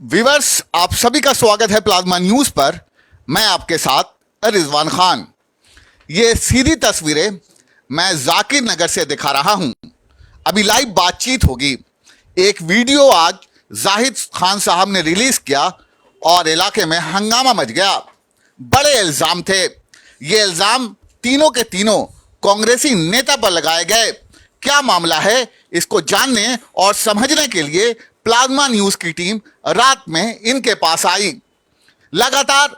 Viewers, आप सभी का स्वागत है प्लाज्मा न्यूज पर। मैं आपके साथ रिजवान खान। ये सीधी तस्वीरें मैं जाकिर नगर से दिखा रहा हूं। अभी लाइव बातचीत होगी। एक वीडियो आज जाहिद खान साहब ने रिलीज किया और इलाके में हंगामा मच गया। बड़े इल्जाम थे। ये इल्जाम तीनों के तीनों कांग्रेसी नेता पर लगाए गए। क्या मामला है, इसको जानने और समझने के लिए प्लाज्मा न्यूज की टीम रात में इनके पास आई। लगातार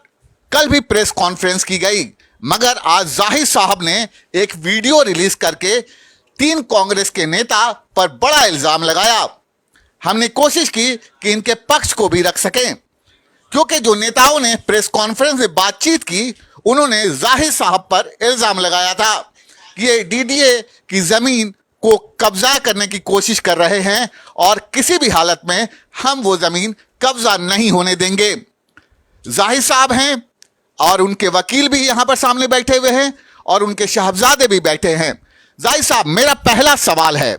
कल भी प्रेस कॉन्फ्रेंस की गई, मगर आज जाहिद साहब ने एक वीडियो रिलीज करके तीन कांग्रेस के नेता पर बड़ा इल्जाम लगाया। हमने कोशिश की कि इनके पक्ष को भी रख सकें, क्योंकि जो नेताओं ने प्रेस कॉन्फ्रेंस में बातचीत की, उन्होंने जाहिद साहब पर इल्जाम लगाया था कि ये डीडीए की जमीन को कब्जा करने की कोशिश कर रहे हैं और किसी भी हालत में हम वो जमीन कब्जा नहीं होने देंगे। जाहिद साहब हैं और उनके वकील भी यहां पर सामने बैठे हुए हैं और उनके शहजादे भी बैठे हैं। जाहिद साहब, मेरा पहला सवाल है,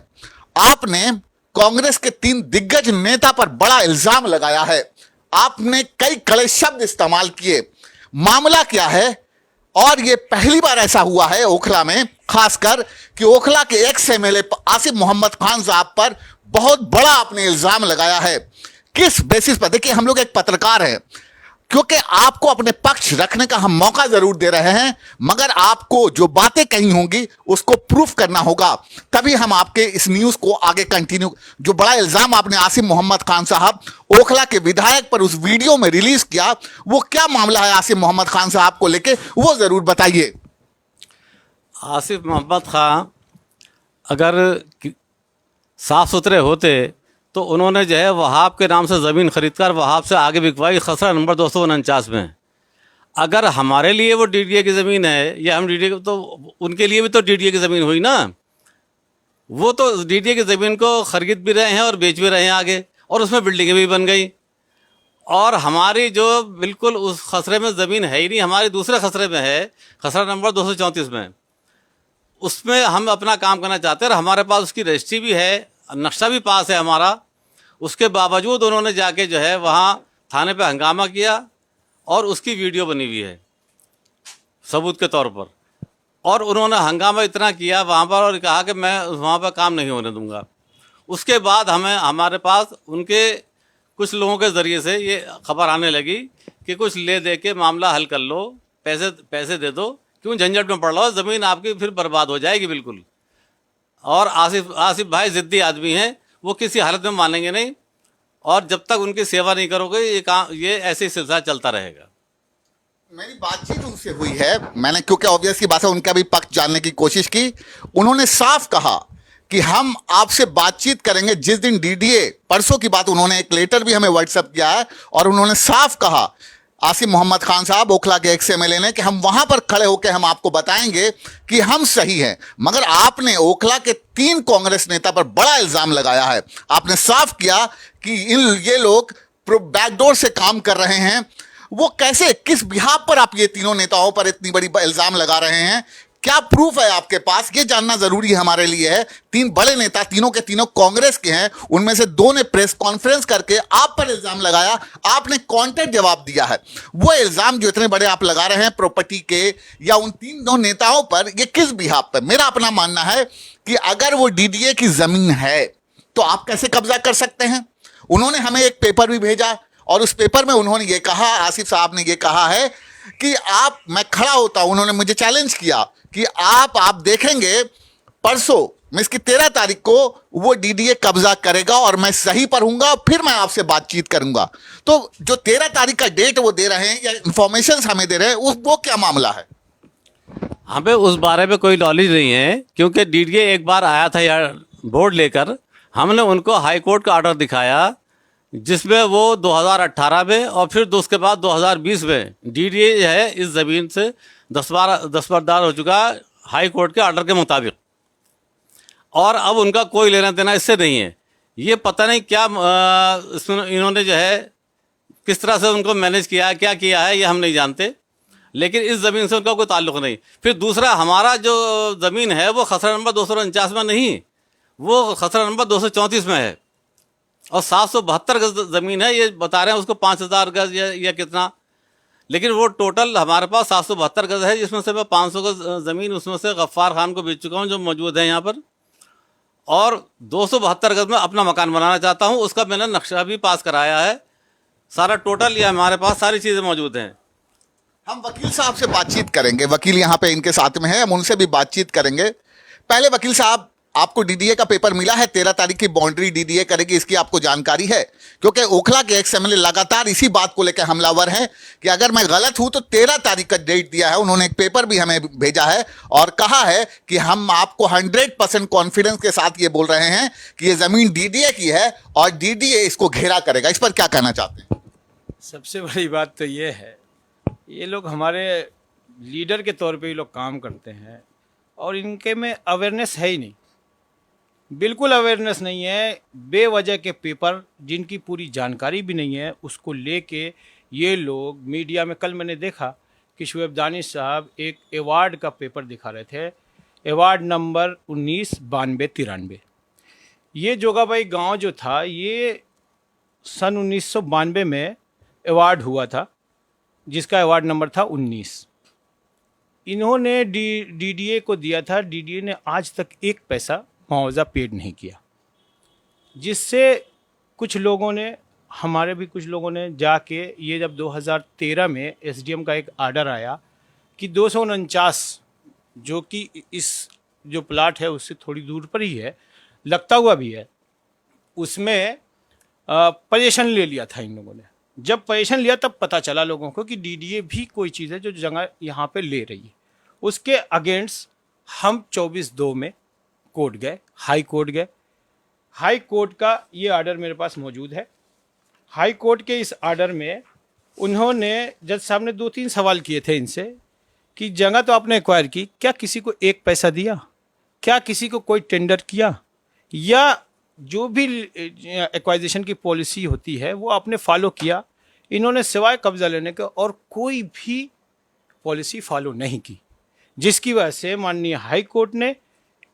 आपने कांग्रेस के तीन दिग्गज नेता पर बड़ा इल्जाम लगाया है, आपने कई कड़े शब्द इस्तेमाल किए, मामला क्या है? और ये पहली बार ऐसा हुआ है ओखला में, खासकर कि ओखला के एक्स एमएलए आसिफ मोहम्मद खान साहब पर बहुत बड़ा आपने इल्जाम लगाया है। किस बेसिस पर? देखिए, हम लोग एक पत्रकार हैं, क्योंकि आपको अपने पक्ष रखने का हम मौका जरूर दे रहे हैं, मगर आपको जो बातें कही होंगी उसको प्रूफ करना होगा, तभी हम आपके इस न्यूज को आगे कंटिन्यू। जो बड़ा इल्जाम आपने आसिफ मोहम्मद खान साहब ओखला के विधायक पर उस वीडियो में रिलीज किया, वो क्या मामला है आसिफ मोहम्मद खान साहब को लेके, वो जरूर बताइए। आसिफ मोहम्मद खान अगर साफ सुथरे होते तो उन्होंने जो है वहाब के नाम से ज़मीन खरीदकर वहाब से आगे बिकवाई, खसरा नंबर 249 में। अगर हमारे लिए वो डीडीए की ज़मीन है या हम डीडीए, तो उनके लिए भी तो डीडीए की ज़मीन हुई ना। वो तो डीडीए की ज़मीन को खरीद भी रहे हैं और बेच भी रहे हैं आगे, और उसमें बिल्डिंगें भी बन गई। और हमारी जो बिल्कुल उस खसरे में ज़मीन है ही नहीं, हमारी दूसरे खसरे में है, खसरा नंबर 234 में। उसमें हम अपना काम करना चाहते हैं और हमारे पास उसकी रजिस्ट्री भी है, नक्शा भी पास है हमारा। उसके बावजूद उन्होंने जाके जो है वहाँ थाने पे हंगामा किया और उसकी वीडियो बनी हुई है सबूत के तौर पर। और उन्होंने हंगामा इतना किया वहाँ पर और कहा कि मैं वहाँ पर काम नहीं होने दूँगा। उसके बाद हमारे पास उनके कुछ लोगों के ज़रिए से ये खबर आने लगी कि कुछ ले दे के मामला हल कर लो, पैसे दे दो, क्यों झंझट में पड़ रहा हो, ज़मीन आपकी फिर बर्बाद हो जाएगी बिल्कुल। और आसिफ भाई ज़िद्दी आदमी हैं, वो किसी हालत में मानेंगे नहीं, और जब तक उनकी सेवा नहीं करोगे ये ऐसे ही सिलसिला चलता रहेगा। मेरी बातचीत उनसे हुई है, मैंने क्योंकि ऑब्वियस की बात है उनका भी पक्ष जानने की कोशिश की। उन्होंने साफ कहा कि हम आपसे बातचीत करेंगे जिस दिन डीडीए, परसों की बात, उन्होंने एक लेटर भी हमें व्हाट्सएप किया है और उन्होंने साफ कहा आसिफ मोहम्मद खान साहब ओखला के एक्स एमएलए ने कि हम वहां पर खड़े होकर हम आपको बताएंगे कि हम सही हैं। मगर आपने ओखला के तीन कांग्रेस नेता पर बड़ा इल्जाम लगाया है। आपने साफ किया कि ये लोग बैकडोर से काम कर रहे हैं। वो कैसे, किस बिहाफ पर आप ये तीनों नेताओं पर इतनी बड़ी इल्जाम लगा रहे हैं? क्या प्रूफ है आपके पास? ये जानना जरूरी हमारे लिए है। तीन बड़े नेता, तीनों के तीनों कांग्रेस के हैं, उनमें से दो ने प्रेस कॉन्फ्रेंस करके आप पर इल्जाम लगाया, आपने कॉन्टेक्ट जवाब दिया है। वो इल्जाम जो इतने बड़े आप लगा रहे हैं प्रॉपर्टी के या उन तीनों नेताओं पर, ये किस बिहाफ पर? मेरा अपना मानना है कि अगर वो डीडीए की जमीन है तो आप कैसे कब्जा कर सकते हैं? उन्होंने हमें एक पेपर भी भेजा और उस पेपर में उन्होंने ये कहा, आसिफ साहब ने ये कहा है कि मैं खड़ा होता हूं, उन्होंने मुझे चैलेंज किया कि आप देखेंगे परसों मैं इसकी 13 तारीख को वो डीडीए कब्जा करेगा और मैं सही पर हूंगा, फिर मैं आपसे बातचीत करूंगा। तो जो 13 तारीख का डेट वो दे रहे हैं या इंफॉर्मेशन हमें दे रहे हैं, वो क्या मामला है? हमें उस बारे में कोई नॉलेज नहीं है, क्योंकि डीडीए एक बार आया था यार बोर्ड लेकर, हमने उनको हाई कोर्ट का ऑर्डर दिखाया जिसमें वो 2018 में और फिर उसके बाद 2020 में डीडीए है इस ज़मीन से दस्तबरदार हो चुका हाई कोर्ट के ऑर्डर के मुताबिक, और अब उनका कोई लेना देना इससे नहीं है। ये पता नहीं क्या इसमें इन्होंने जो है किस तरह से उनको मैनेज किया है, क्या किया है, ये हम नहीं जानते, लेकिन इस ज़मीन से उनका कोई ताल्लुक़ नहीं। फिर दूसरा, हमारा जो ज़मीन है वो खसरा नंबर 249 में नहीं, वो खसरा नंबर 234 में है। और 772 गज ज़मीन है, ये बता रहे हैं उसको 5000 गज या कितना, लेकिन वो टोटल हमारे पास 772 गज है, जिसमें से मैं 500 गज ज़मीन उसमें से गफ्फार खान को बेच चुका हूँ जो मौजूद है यहाँ पर, और 272 गज में अपना मकान बनाना चाहता हूँ, उसका मैंने नक्शा भी पास कराया है। सारा टोटल ये हमारे पास सारी चीज़ें मौजूद हैं। हम वकील साहब से बातचीत करेंगे, वकील यहाँ पे इनके साथ में है, हम उनसे भी बातचीत करेंगे। पहले वकील साहब, आपको डीडीए का पेपर मिला है? 13 तारीख की बाउंड्री डीडीए करेगी, इसकी आपको जानकारी है? क्योंकि ओखला के एक्स एमएलए लगातार इसी बात को लेकर हमलावर हैं कि अगर मैं गलत हूं तो 13 तारीख का डेट दिया है। उन्होंने एक पेपर भी हमें भेजा है और कहा है कि हम आपको 100% कॉन्फिडेंस के साथ ये बोल रहे हैं कि ये जमीन डीडीए की है और डीडीए इसको घेरा करेगा। इस पर क्या कहना चाहते हैं? सबसे बड़ी बात तो ये है, ये लोग हमारे लीडर के तौर पे ये लोग काम करते हैं और इनके में अवेयरनेस है ही नहीं, बिल्कुल अवेयरनेस नहीं है। बेवजह के पेपर जिनकी पूरी जानकारी भी नहीं है उसको लेके ये लोग मीडिया में, कल मैंने देखा कि शुएब दानिश साहब एक अवार्ड का पेपर दिखा रहे थे, अवार्ड नंबर 1992-93। ये जोगाबाई गांव जो था ये सन 1992 में अवार्ड हुआ था, जिसका अवार्ड नंबर था 19। इन्होंने डीडीए को दिया था, डीडीए ने आज तक एक पैसा मुआवजा पेड नहीं किया, जिससे कुछ लोगों ने, हमारे भी कुछ लोगों ने जाके, ये जब 2013 में एसडीएम का एक आर्डर आया कि 249, जो कि इस जो प्लाट है उससे थोड़ी दूर पर ही है, लगता हुआ भी है, उसमें पोजीशन ले लिया था इन लोगों ने। जब पोजीशन लिया तब पता चला लोगों को कि डीडीए भी कोई चीज़ है जो जगह यहाँ पे ले रही है। उसके अगेंस्ट हम 24/2 में कोर्ट गए, हाई कोर्ट गए। हाई कोर्ट का ये आर्डर मेरे पास मौजूद है। हाई कोर्ट के इस आर्डर में उन्होंने, जज साहब ने 2-3 सवाल किए थे इनसे कि जगह तो आपने एक्वायर की, क्या किसी को एक पैसा दिया, क्या किसी को कोई टेंडर किया, या जो भी एक्वाइजेशन की पॉलिसी होती है वो आपने फॉलो किया। इन्होंने सिवाय कब्जा लेने के और कोई भी पॉलिसी फॉलो नहीं की, जिसकी वजह से माननीय हाई कोर्ट ने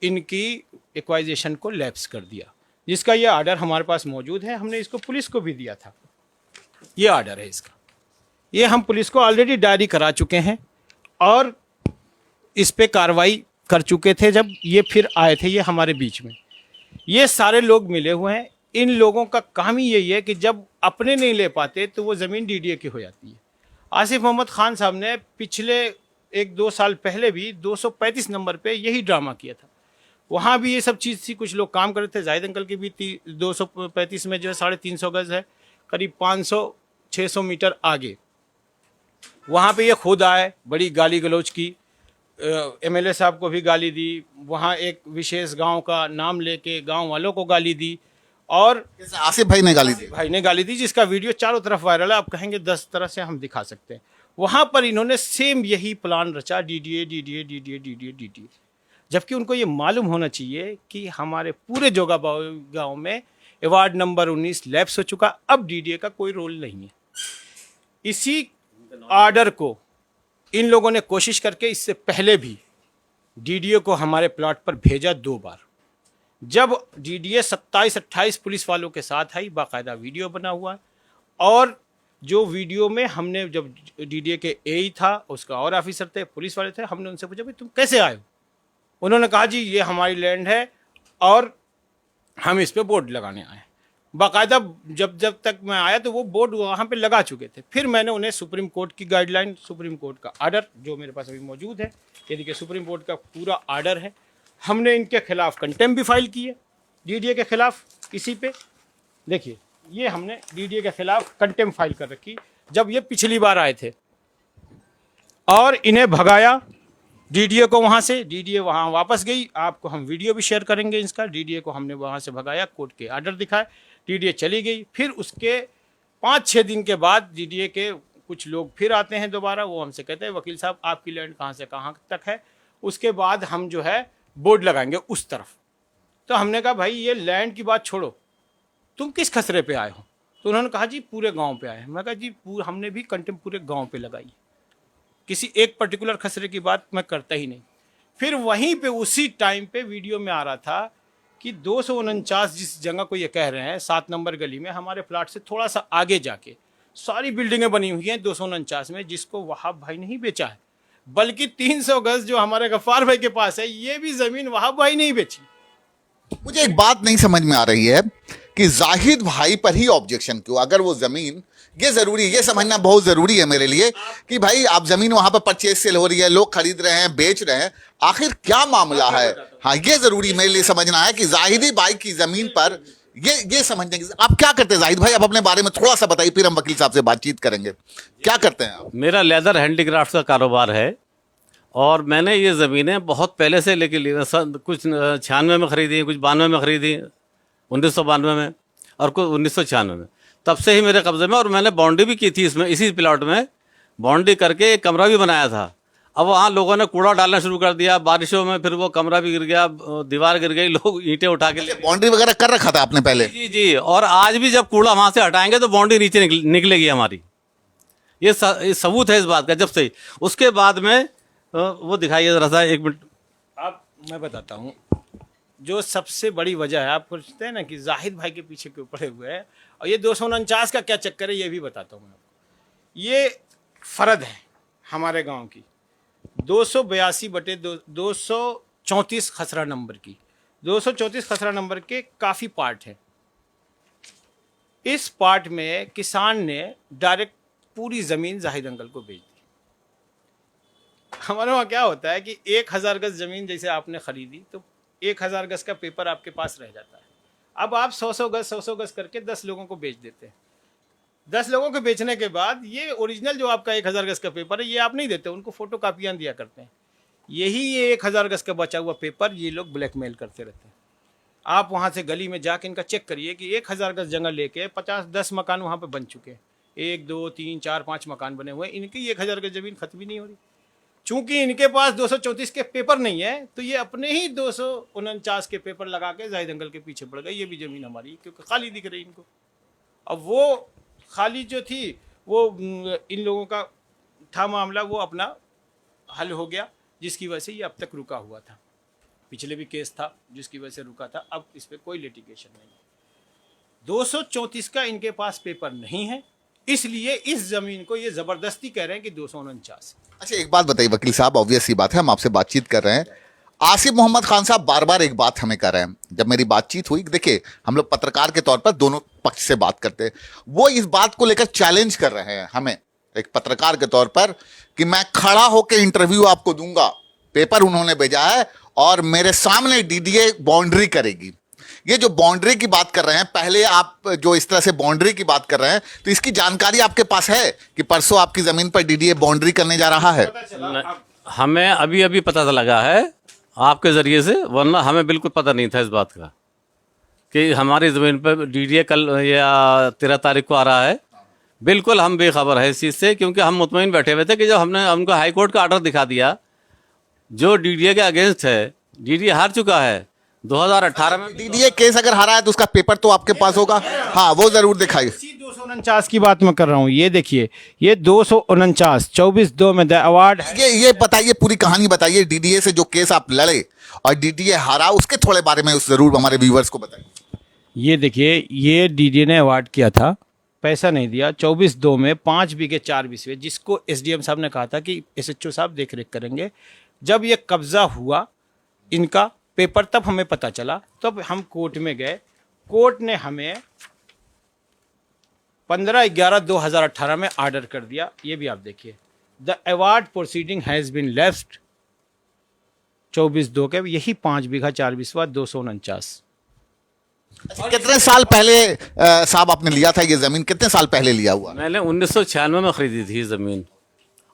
इनकी एक्वाइजेशन को लैप्स कर दिया, जिसका ये आर्डर हमारे पास मौजूद है। हमने इसको पुलिस को भी दिया था, ये आर्डर है इसका। ये हम पुलिस को ऑलरेडी डायरी करा चुके हैं और इस पे कार्रवाई कर चुके थे जब ये फिर आए थे ये हमारे बीच में। ये सारे लोग मिले हुए हैं। इन लोगों का काम ही यही है कि जब अपने नहीं ले पाते तो वो ज़मीन डीडीए की हो जाती है। आसिफ मोहम्मद खान साहब ने पिछले 1-2 साल पहले भी 235 नंबर पे यही ड्रामा किया था। वहाँ भी ये सब चीज़ थी, कुछ लोग काम कर रहे थे। जाहिद अंकल की भी 235 में जो है 350 गज है, करीब 500-600 मीटर आगे। वहाँ पे ये खुद आए, बड़ी गाली गलौज की, एमएलए साहब को भी गाली दी, वहाँ एक विशेष गांव का नाम लेके गांव वालों को गाली दी, और आसिफ भाई ने गाली दी, जिसका वीडियो चारों तरफ वायरल है। आप कहेंगे 10 तरह से हम दिखा सकते हैं। वहाँ पर इन्होंने सेम यही प्लान रचा, DDA DDA DDA DDA DDA, जबकि उनको ये मालूम होना चाहिए कि हमारे पूरे जोगाबाई गाँव में अवार्ड नंबर 19 लैप्स हो चुका, अब डीडीए का कोई रोल नहीं है। इसी आर्डर को इन लोगों ने कोशिश करके इससे पहले भी डीडीए को हमारे प्लॉट पर भेजा 2 बार। जब डीडीए 27-28 पुलिस वालों के साथ आई, बाकायदा वीडियो बना हुआ है, और जो वीडियो में हमने, जब डीडीए के एई था, उसका और ऑफिसर थे, पुलिस वाले थे, हमने उनसे पूछा भाई तुम कैसे आए हो? उन्होंने कहा जी ये हमारी लैंड है और हम इस पर बोर्ड लगाने आए। बाकायदा जब तक मैं आया तो वो बोर्ड वहाँ पे लगा चुके थे। फिर मैंने उन्हें सुप्रीम कोर्ट की गाइडलाइन, सुप्रीम कोर्ट का आर्डर जो मेरे पास अभी मौजूद है, ये देखिए सुप्रीम कोर्ट का पूरा आर्डर है। हमने इनके खिलाफ कंटेम्प्ट भी फाइल की है, डीडीए के खिलाफ। इसी पे देखिए, ये हमने डीडीए के खिलाफ कंटेम्प्ट फाइल कर रखी जब ये पिछली बार आए थे, और इन्हें भगाया डीडीए को वहाँ से। डीडीए वहाँ वापस गई, आपको हम वीडियो भी शेयर करेंगे इसका। डीडीए को हमने वहाँ से भगाया, कोर्ट के आर्डर दिखाए, डीडीए चली गई। फिर उसके 5-6 दिन के बाद डीडीए के कुछ लोग फिर आते हैं दोबारा, वो हमसे कहते हैं वकील साहब आपकी लैंड कहाँ से कहाँ तक है, उसके बाद हम जो है बोर्ड लगाएंगे उस तरफ। तो हमने कहा भाई ये लैंड की बात छोड़ो, तुम किस खसरे पे आए हो? तो उन्होंने कहा जी पूरे गांव पे आए हैं। मैं कहा जी हमने भी कंटेम्प्ट पूरे गांव पे लगाई, किसी एक पर्टिकुलर खसरे की बात मैं करता ही नहीं। फिर वहीं पे उसी टाइम पे वीडियो में आ रहा था कि 249 जिस जगह को ये कह रहे हैं 7 नंबर गली में, हमारे प्लाट से थोड़ा सा आगे जाके सारी बिल्डिंगें बनी हुई हैं 249 में, जिसको वहाब भाई नहीं बेचा है, बल्कि 300 गज जो हमारे गफ्फार भाई के पास है, ये भी ज़मीन वहाब भाई नहीं बेची। मुझे एक बात नहीं समझ में आ रही है कि जाहिद भाई पर ही ऑब्जेक्शन क्यों? अगर वो जमीन, ये जरूरी, ये समझना बहुत जरूरी है मेरे लिए कि भाई आप जमीन वहां पर परचेज सेल हो रही है, लोग खरीद रहे हैं, बेच रहे हैं, आखिर क्या मामला है? हाँ, ये जरूरी मेरे लिए समझना है कि जाहिदी भाई की जमीन पर ये समझने की। आप क्या करते हैं जाहिद भाई? आप अपने बारे में थोड़ा सा बताइए, फिर हम वकील साहब से बातचीत करेंगे। क्या करते हैं आप? मेरा लेदर हैंडीक्राफ्ट का कारोबार है और मैंने ये ज़मीनें बहुत पहले से लेके ली, कुछ 96 में ख़रीदी, कुछ 92 में ख़रीदी, 1992 में, और कुछ 1996 में। तब से ही मेरे कब्ज़े में, और मैंने बाउंड्री भी की थी इसमें, इसी प्लॉट में बाउंड्री करके एक कमरा भी बनाया था। अब वहाँ लोगों ने कूड़ा डालना शुरू कर दिया, बारिशों में फिर वो कमरा भी गिर गया, दीवार गिर गई, लोग ईंटें उठा के ले। बाउंड्री वगैरह कर रखा था आपने पहले? जी जी, और आज भी जब कूड़ा वहाँ से हटाएंगे तो बाउंड्री नीचे निकलेगी हमारी। ये सबूत है इस बात का। जब से उसके बाद में वो दिखाइए ज़रा सा, 1 मिनट। आप, मैं बताता हूँ जो सबसे बड़ी वजह है, आप पूछते हैं ना कि जाहिद भाई के पीछे क्यों पड़े हुए हैं, और ये 249 का क्या चक्कर है, ये भी बताता हूँ मैं आपको। ये फ़र्द है हमारे गांव की 282/234 खसरा नंबर की, 234 खसरा नंबर के काफ़ी पार्ट हैं। इस पार्ट में किसान ने डायरेक्ट पूरी ज़मीन जाहिद अंकल को बेच दी। हमारे वहाँ क्या होता है कि 1000 गज ज़मीन जैसे आपने ख़रीदी तो 1000 गज का पेपर आपके पास रह जाता है। अब आप 100 गज करके 10 लोगों को बेच देते हैं। 10 लोगों को बेचने के बाद ये ओरिजिनल जो आपका 1000 गज का पेपर है, ये आप नहीं देते, उनको फ़ोटो कापियाँ दिया करते हैं। यही ये 1000 गज का बचा हुआ पेपर ये लोग ब्लैकमेल करते रहते हैं। आप वहाँ से गली में जाके इनका चेक करिए कि 1000 गज जगह लेके 50-10 मकान वहाँ पे बन चुके हैं, 1 2 3 4 5 मकान बने हुए हैं। इनकी 1000 गज ज़मीन खत्म ही नहीं हो रही। चूंकि इनके पास 234 के पेपर नहीं है, तो ये अपने ही 249 के पेपर लगा के जाहिद अंकल के पीछे पड़ गए, ये भी ज़मीन हमारी, क्योंकि खाली दिख रही इनको। अब वो खाली जो थी वो इन लोगों का था मामला, वो अपना हल हो गया, जिसकी वजह से ये अब तक रुका हुआ था। पिछले भी केस था जिसकी वजह से रुका था, अब इस पर कोई लिटिगेशन नहीं है। 234 का इनके पास पेपर नहीं है, इसलिए इस ज़मीन को ये ज़बरदस्ती कह रहे हैं कि 249। अच्छा, एक बात बताइए वकील साहब, ऑब्वियस सी बात है, हम आपसे बातचीत कर रहे हैं। आसिफ मोहम्मद खान साहब बार बार एक बात हमें कर रहे हैं। जब मेरी बातचीत हुई, देखिए हम लोग पत्रकार के तौर पर दोनों पक्ष से बात करते हैं, वो इस बात को लेकर चैलेंज कर रहे हैं हमें एक पत्रकार के तौर पर कि मैं खड़ा होकर इंटरव्यू आपको दूंगा, पेपर उन्होंने भेजा है और मेरे सामने डीडीए बाउंड्री करेगी। ये जो बाउंड्री की बात कर रहे हैं, पहले आप जो इस तरह से बाउंड्री की बात कर रहे हैं, तो इसकी जानकारी आपके पास है कि परसों आपकी जमीन पर डीडीए बाउंड्री करने जा रहा है? हमें अभी अभी पता लगा है आपके ज़रिए से, वरना हमें बिल्कुल पता नहीं था इस बात का कि हमारी ज़मीन पर डीडीए कल या 13 तारीख को आ रहा है। बिल्कुल हम बेखबर है इस चीज़ से, क्योंकि हम मुतमईन बैठे हुए थे कि जब हमने उनको हाई कोर्ट का ऑर्डर दिखा दिया जो डीडीए के अगेंस्ट है, डीडीए हार चुका है 2018 में। डीडीए केस अगर हारा है तो उसका पेपर तो आपके पास होगा? हाँ, वो जरूर दिखाइए। 249 की बात मैं कर रहा हूँ, ये देखिए, ये 249 24/2 में द अवार्ड। ये बताइए, पूरी कहानी बताइए। डीडीए से जो केस आप लड़े और डीडीए हारा, उसके थोड़े बारे में जरूर हमारे व्यूवर्स को बताइए। ये देखिए, ये डीडीए ने अवार्ड किया था, पैसा नहीं दिया। 24/2 में 5 बीघे 4 बिस्वे, जिसको एसडीएम साहब ने कहा था कि एसएचओ साहब देख रेख करेंगे। जब ये कब्जा हुआ इनका पेपर, तब हमें पता चला, तब हम कोर्ट में गए। कोर्ट ने हमें 15/11/2018 में ऑर्डर कर दिया। ये भी आप देखिए, the award proceeding has been left 24/2 के, यही 5 बीघा 4 बिस्वा 249। कितने साल पहले साहब आपने लिया था ये जमीन? कितने साल पहले लिया हुआ? मैंने 1996 में ख़रीदी थी ज़मीन,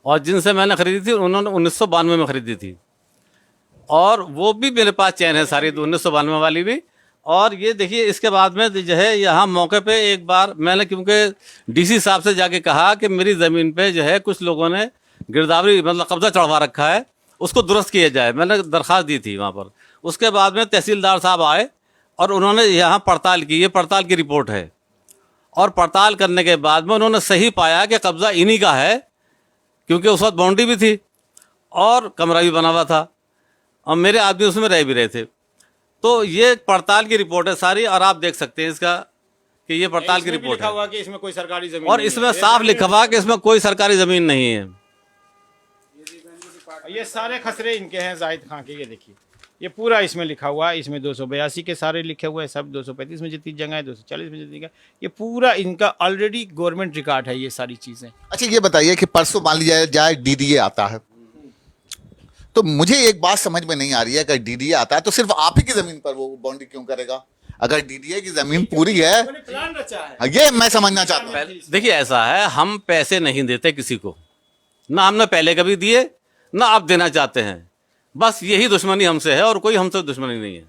और जिनसे मैंने ख़रीदी थी उन्होंने 1992 में ख़रीदी थी, और वो भी मेरे पास चैन है सारी 1992 वाली भी। और ये देखिए, इसके बाद में जो है यहाँ मौके पे एक बार मैंने, क्योंकि डीसी साहब से जाके कहा कि मेरी ज़मीन पे जो है कुछ लोगों ने गिरदावरी मतलब कब्जा चढ़वा रखा है, उसको दुरुस्त किया जाए, मैंने दरख्वास्त दी थी वहाँ पर। उसके बाद में तहसीलदार साहब आए और उन्होंने यहाँ पड़ताल की, ये पड़ताल की रिपोर्ट है, और पड़ताल करने के बाद में उन्होंने सही पाया कि कब्ज़ा इन्हीं का है, क्योंकि उस वक्त बाउंड्री भी थी और कमरा भी बना हुआ था और मेरे आदमी उसमें रह भी रहे थे। तो ये पड़ताल की रिपोर्ट है सारी, और आप देख सकते हैं इसका कि ये पड़ताल की इसमें भी रिपोर्ट लिखा है, हुआ कि इसमें कोई सरकारी जमीन और नहीं इसमें है। साफ लिखा हुआ कि इसमें कोई सरकारी जमीन नहीं है। ये सारे खसरे इनके हैं जाहिद खान के, ये देखिए ये पूरा इसमें लिखा हुआ है। इसमें 282 के सारे लिखे हुए हैं, सब 235 में जितनी जगह है, 240 में जितनी जगह, ये पूरा इनका ऑलरेडी गवर्नमेंट रिकॉर्ड है ये सारी चीजें। अच्छा ये बताइए कि परसों मान लिया जाए डीडीए आता है, तो मुझे एक बात समझ में नहीं आ रही है, अगर डीडीए आता है तो सिर्फ आप ही की जमीन पर वो बाउंड्री क्यों करेगा? अगर डीडीए की जमीन पूरी है, प्लान रचा है। ये मैं समझना चाहता हूँ। देखिए ऐसा है, हम पैसे नहीं देते किसी को, ना हमने पहले कभी दिए ना आप देना चाहते हैं, बस यही दुश्मनी हमसे है और कोई हमसे दुश्मनी नहीं है।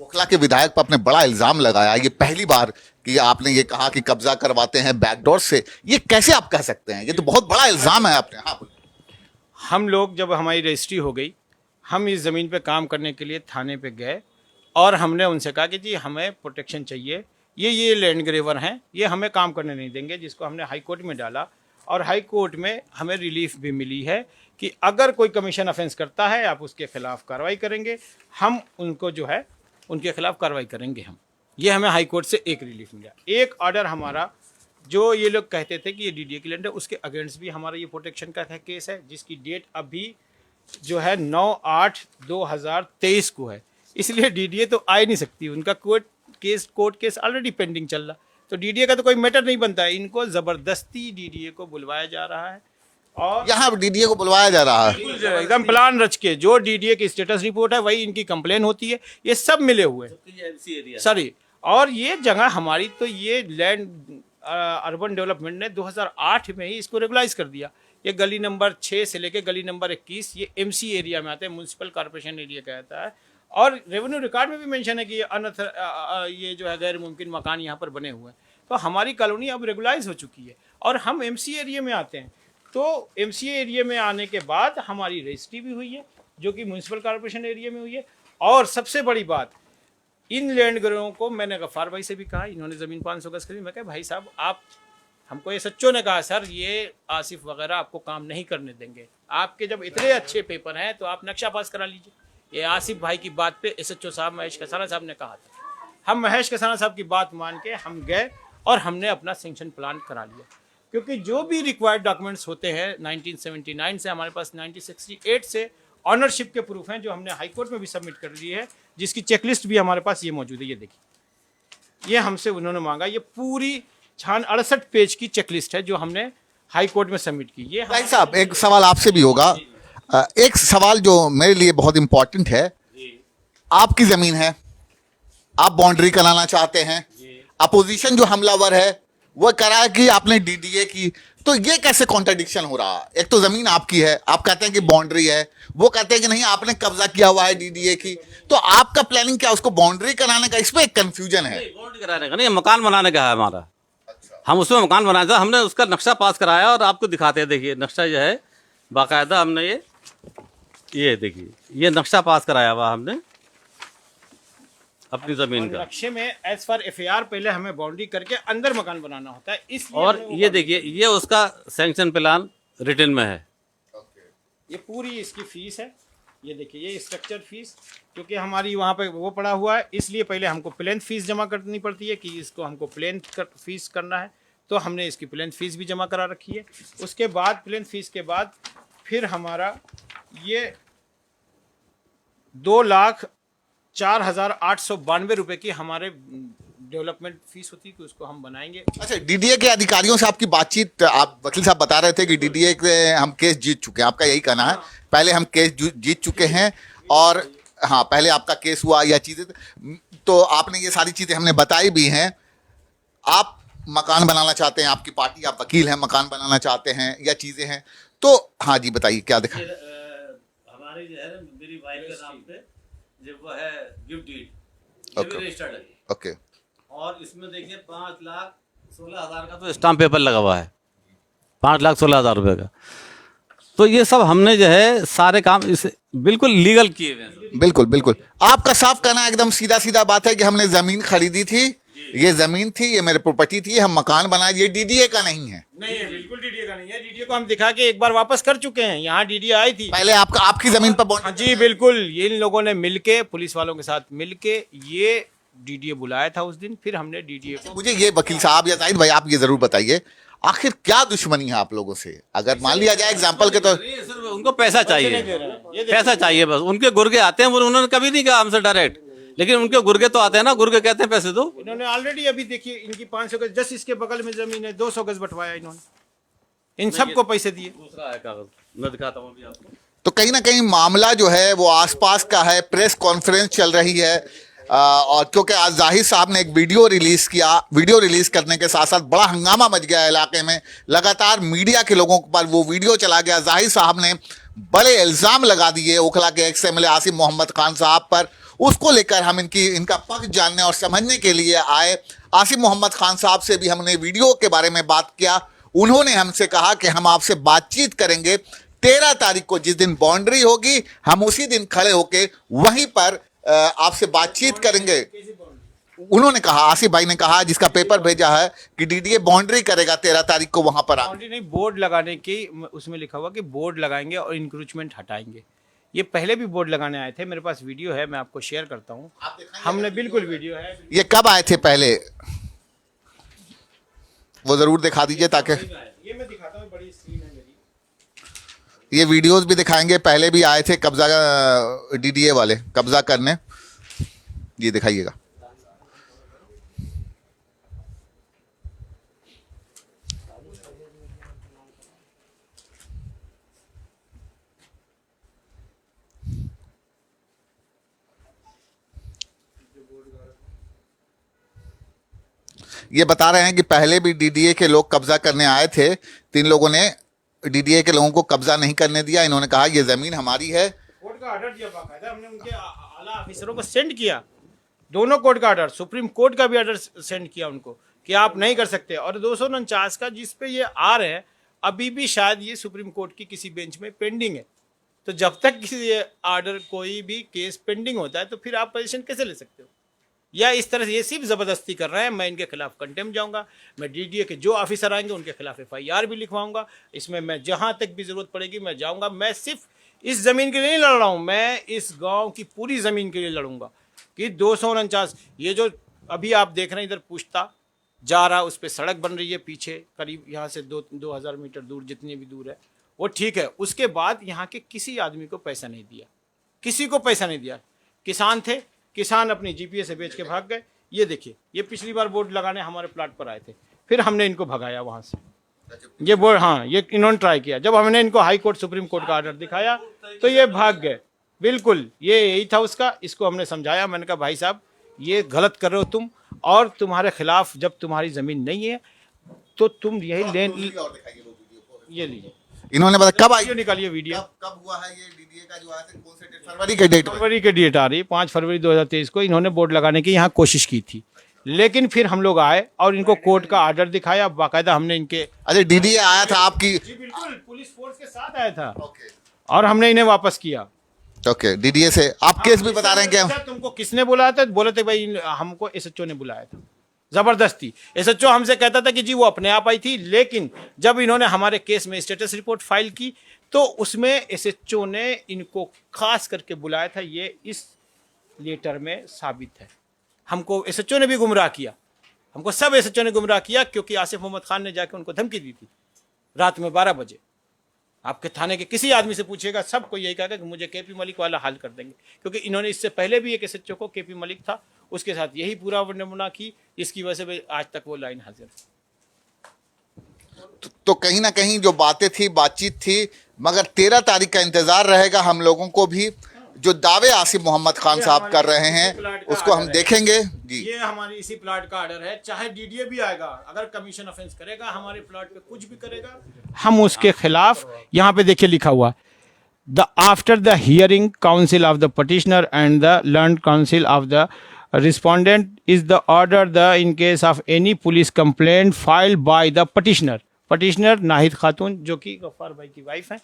ओखला के विधायक पर आपने बड़ा इल्जाम लगाया, ये पहली बार कि आपने ये कहा कि कब्जा करवाते हैं बैकडोर से, ये कैसे आप कह सकते हैं? ये तो बहुत बड़ा इल्जाम है आपने। हाँ हम लोग जब हमारी रजिस्ट्री हो गई, हम इस ज़मीन पे काम करने के लिए थाने पे गए और हमने उनसे कहा कि जी हमें प्रोटेक्शन चाहिए, ये लैंड ग्रेवर हैं, ये हमें काम करने नहीं देंगे, जिसको हमने हाई कोर्ट में डाला और हाई कोर्ट में हमें रिलीफ भी मिली है कि अगर कोई कमीशन ऑफेंस करता है आप उसके खिलाफ कार्रवाई करेंगे, हम उनको जो है उनके खिलाफ कार्रवाई करेंगे हम। ये हमें हाई कोर्ट से एक रिलीफ मिला। एक ऑर्डर हमारा जो ये लोग कहते थे कि ये डीडीए की लैंड है, उसके अगेंस्ट भी हमारा ये प्रोटेक्शन का केस है, जिसकी डेट अभी जो है 9/8/2023 को है, इसलिए डीडीए तो आ ही नहीं सकती। उनका कोर्ट केस ऑलरेडी पेंडिंग चल रहा, तो डीडीए का तो कोई मैटर नहीं बनता है। इनको ज़बरदस्ती डीडीए को बुलवाया जा रहा है और यहाँ डीडीए को बुलवाया जा रहा है। एकदम प्लान रच के जो डीडीए की स्टेटस रिपोर्ट है वही इनकी कंप्लेन होती है, ये सब मिले हुए सॉरी। और ये जगह हमारी, तो ये लैंड अर्बन डेवलपमेंट ने 2008 में ही इसको रेगुलाइज कर दिया। ये गली नंबर 6 से लेके गली नंबर 21 ये एमसी एरिया में आते हैं, म्यूनसिपल कॉर्पोरेशन एरिया कहता है, और रेवेन्यू रिकॉर्ड में भी मेंशन है कि ये जो है गैर मुमकिन मकान यहाँ पर बने हुए हैं। तो हमारी कॉलोनी अब रेगुलाइज हो चुकी है और हम एमसी एरिया में आते हैं। तो एमसी एरिया में आने के बाद हमारी रजिस्ट्री भी हुई है जो कि म्यूनसिपल कॉर्पोरेशन एरिया में हुई है। और सबसे बड़ी बात, इन लैंड ग्रोहों को मैंने गफ्फार भाई से भी कहा, इन्होंने ज़मीन 500 गज खरीदी। मैं कहा भाई साहब आप, हमको ये सच्चों ने कहा सर ये आसिफ वगैरह आपको काम नहीं करने देंगे, आपके जब इतने अच्छे पेपर हैं तो आप नक्शा पास करा लीजिए। ये आसिफ भाई की बात पे एसएचओ साहब महेश कसाना साहब ने कहा था। हम महेश कसाना साहब की बात मान के हम गए और हमने अपना सेंक्शन प्लान करा लिया, क्योंकि जो भी रिक्वायर्ड डॉक्यूमेंट्स होते हैं 1979 से हमारे पास 1968 से ऑनरशिप के प्रूफ हैं जो हमने हाई कोर्ट में भी सबमिट कर दिए है, जिसकी चेकलिस्ट भी हमारे पास ये मौजूद है। ये देखिए, ये हमसे उन्होंने मांगा, ये पूरी 68 पेज की चेकलिस्ट है जो हमने हाई कोर्ट में सबमिट की। ये भाई साहब एक सवाल आपसे भी होगा, एक सवाल जो मेरे लिए बहुत इंपॉर्टेंट है, आपकी जमीन है, आप बाउंड्री कराना चाहते हैं, अपोजिशन जो हमलावर है वो करा है कि आपने डीडीए की, तो ये कैसे कॉन्ट्रडिक्शन हो रहा है? एक तो जमीन आपकी है, आप कहते हैं कि बाउंड्री है, वो कहते हैं कि नहीं आपने कब्जा किया हुआ है डीडीए की, तो आपका प्लानिंग क्या, उसको बाउंड्री कराने का? इसमें एक कंफ्यूजन है। बाउंड्री कराने का नहीं, मकान बनाने का है हमारा। हम उसमें मकान बनाया था, हमने उसका नक्शा पास कराया और आपको दिखाते हैं। देखिए नक्शा जो है बाकायदा हमने ये देखिए ये नक्शा पास कराया हुआ हमने अपनी जमीन का। नक्शे में एज पर एफआईआर पहले हमें बाउंड्री करके अंदर मकान बनाना होता है, इसलिए और ये देखिए ये उसका सैंक्शन प्लान रिटर्न में है। ये पूरी इसकी फीस है, ये देखिए ये स्ट्रक्चर फीस, क्योंकि हमारी वहाँ पे वो पड़ा हुआ है, इसलिए पहले हमको प्लेन फीस जमा करनी पड़ती है कि इसको हमको फीस करना है, तो हमने इसकी प्लेन फीस भी जमा करा रखी है। उसके बाद प्लेन फीस के बाद फिर हमारा ये 2,04,892 रुपये की हमारे डेवलपमेंट फीस होती है कि उसको हम बनाएंगे। अच्छा, डीडीए के अधिकारियों से आपकी बातचीत, आप वकील साहब बता रहे थे कि डीडीए के हम केस जीत चुके हैं, आपका यही कहना है? पहले हम केस जीत चुके हैं और हाँ पहले आपका केस हुआ या चीज़ें, तो आपने ये सारी चीज़ें हमने बताई भी हैं। आप मकान बनाना चाहते हैं, आपकी पार्टी, आप वकील हैं, मकान बनाना चाहते हैं या चीज़ें हैं, तो हाँ जी बताइए क्या दिखा? हमारी जो है मेरी वाइफ के नाम पे जब वो है गिफ्ट डीड Okay. रजिस्टर्ड है, ओके, और इसमें देखिए 5,16,000 का तो स्टाम्प पेपर लगा हुआ है, 5,16,000 का। तो ये सब हमने जो है सारे काम इसे बिल्कुल लीगल किए हुए हैं। बिल्कुल बिल्कुल। आपका साफ कहना एकदम सीधा सीधा बात है कि हमने जमीन खरीदी थी, ये जमीन थी, ये मेरे प्रॉपर्टी थी, हम मकान बनाए, ये डीडीए का नहीं है। नहीं है, बिल्कुल डीडीए का का नहीं है, डीडीए को हम दिखा के एक बार वापस कर चुके हैं। यहाँ डीडीए आई थी पहले आपकी जमीन पर हाँ जी बिल्कुल, ये इन लोगों ने मिलके, पुलिस वालों के साथ मिलके ये डीडीए बुलाया था उस दिन, फिर हमने डीडीए को। मुझे ये वकील साहब या जाहिद भाई आप ये जरूर बताइए, आखिर क्या दुश्मनी है आप लोगों से? अगर मान लिया जाए एग्जाम्पल के तो सिर्फ उनको पैसा चाहिए, ये पैसा चाहिए बस। उनके गुर्गे आते हैं, वो उन्होंने कभी नहीं कहा हमसे डायरेक्ट, लेकिन उनके गुर्गे तो आते हैं ना, गुर्गे कहते हैं पैसे दो। इन्होंने ऑलरेडी अभी देखिए इनकी 500 गज जस्ट इसके बगल में जमीन है, 200 गज बंटवाया इन्होंने, इन सबको पैसे दिए। दूसरा है कागज, मैं दिखाता हूँ अभी आपको। तो कहीं ना कहीं मामला जो है वो आसपास का है। प्रेस कॉन्फ्रेंस चल रही है और क्योंकि आज जाहिद साहब ने एक वीडियो रिलीज किया, वीडियो रिलीज करने के साथ साथ बड़ा हंगामा मच गया इलाके में। लगातार मीडिया के लोगों पर वो वीडियो चला गया। जाहिद साहब ने बड़े इल्जाम लगा दिए ओखला के एक्स एमएलए आसिफ मोहम्मद खान साहब पर। उसको लेकर हम इनका पक्ष जानने और समझने के लिए आए। आसिफ मोहम्मद खान साहब से भी हमने वीडियो के बारे में बात किया। उन्होंने हमसे कहा कि हम आपसे बातचीत करेंगे 13 तारीख को, जिस दिन बाउंड्री होगी हम उसी दिन खड़े होके वहीं पर आपसे बातचीत करेंगे। उन्होंने कहा, आसिफ भाई ने कहा, जिसका पेपर भेजा है कि डीडीए बाउंड्री करेगा 13 तारीख को वहां पर। बाउंड्री नहीं, बोर्ड लगाने की उसमें लिखा हुआ कि बोर्ड लगाएंगे और इंक्रोचमेंट हटाएंगे। ये पहले भी बोर्ड लगाने आए थे, मेरे पास वीडियो है, मैं आपको शेयर करता हूँ। हमने बिल्कुल वीडियो है। ये कब आए थे पहले, वो जरूर दिखा दीजिए ताकि ये मैं दिखाता हूँ, बड़ी स्क्रीन है मेरी। ये वीडियोस भी दिखाएंगे। पहले भी आए थे कब्जा डीडीए वाले कब्जा करने, ये दिखाइएगा। ये बता रहे हैं कि पहले भी डीडीए के लोग कब्जा करने आए थे, 3 लोगों ने डीडीए के लोगों को कब्जा नहीं करने दिया। इन्होंने कहा ये जमीन हमारी है। कोर्ट का ऑर्डर दिया बाकायदा, हमने उनके आला ऑफिसरों को सेंड किया, दोनों कोर्ट का ऑर्डर, सुप्रीम कोर्ट का भी ऑर्डर सेंड किया उनको कि आप नहीं कर सकते। और 249 का जिस पे ये आ रहे हैं, अभी भी शायद ये सुप्रीम कोर्ट की किसी बेंच में पेंडिंग है। तो जब तक किसी ऑर्डर, कोई भी केस पेंडिंग होता है, तो फिर आप पोजीशन कैसे ले सकते हो? या इस तरह से ये सिर्फ ज़बरदस्ती कर रहे हैं। मैं इनके खिलाफ कंटेम जाऊंगा, मैं डीडीए के जो ऑफिसर आएंगे उनके खिलाफ FIR भी लिखवाऊंगा। इसमें मैं जहां तक भी ज़रूरत पड़ेगी मैं जाऊंगा। मैं सिर्फ इस ज़मीन के लिए नहीं लड़ रहा हूं, मैं इस गांव की पूरी ज़मीन के लिए लड़ूंगा कि 249 ये जो अभी आप देख रहे हैं इधर पूछता जा रहा, उस पर सड़क बन रही है पीछे, करीब यहाँ से 2000 मीटर दूर, जितनी भी दूर है वो ठीक है। उसके बाद यहाँ के किसी आदमी को पैसा नहीं दिया, किसी को पैसा नहीं दिया। किसान थे, किसान अपनी जीपीए से बेच के भाग गए। ये देखिए, ये पिछली बार बोर्ड लगाने हमारे प्लाट पर आए थे, फिर हमने इनको भगाया वहाँ से। ये बोर्ड, हाँ, ये इन्होंने ट्राई किया। जब हमने इनको हाई कोर्ट, सुप्रीम कोर्ट का ऑर्डर दिखाया तो ये भाग गए। बिल्कुल ये यही था उसका। इसको हमने समझाया, मैंने कहा भाई साहब ये गलत कर रहे हो तुम, और तुम्हारे खिलाफ जब तुम्हारी ज़मीन नहीं है तो तुम यही लेन, ये लीजिए। इन्होंने बताया कब आई, निकालिए वीडियो, कब हुआ है ये डीडीए का जो आया था, कौन से डेट? फरवरी के डेट, फरवरी के डेट आ रही है 5 फरवरी 2023 को। इन्होंने बोर्ड लगाने की यहाँ कोशिश की थी, लेकिन फिर हम लोग आए और इनको कोर्ट का ऑर्डर दिखाया बाकायदा। हमने इनके, अच्छा डीडीए आया था आपकी? जी बिल्कुल, पुलिस फोर्स के साथ आया था और हमने इन्हें वापस किया। ओके, डीडीए से आप केस भी बता रहे हैं क्या? तुमको किसने बुलाया था? बोले थे भाई हमको SHO ने बुलाया था, जबरदस्ती। SHO हमसे कहता था कि जी वो अपने आप आई थी, लेकिन जब इन्होंने हमारे केस में स्टेटस रिपोर्ट फाइल की तो उसमें SHO ने इनको खास करके बुलाया था। ये इस लेटर में साबित है। हमको SHO ने भी गुमराह किया, हमको सब SHO ने गुमराह किया, क्योंकि आसिफ मोहम्मद खान ने जाकर उनको धमकी दी थी रात में 12 बजे। आपके थाने के किसी आदमी से पूछिएगा, सबको यही कहेगा कि मुझे KP मलिक वाला हल कर देंगे, क्योंकि इन्होंने इससे पहले भी एक SHO को, KP मलिक था, उसके साथ यही पूरा नमूना की, इसकी वजह से आज तक वो लाइन हाजिर। तो कहीं ना कहीं जो बातें थी, बातचीत थी, मगर 13 तारीख का इंतजार रहेगा हम लोगों को भी। जो दावे आसिफ मोहम्मद खान साहब कर रहे हैं उसको हम देखेंगे जी। ये हमारी इसी प्लाट का ऑर्डर है, चाहे डीडीए भी आएगा, अगर कमीशन ऑफेंस करेगा, हमारे प्लाट पे कुछ भी करेगा, हम उसके खिलाफ, यहाँ पे देखिए लिखा हुआ, the after the hearing council of the petitioner and the learned council of the respondent is the order the in case of any police complaint filed by the petitioner. Petitioner Nahid खातून, जो कि गफ्फार भाई की वाइफ हैं,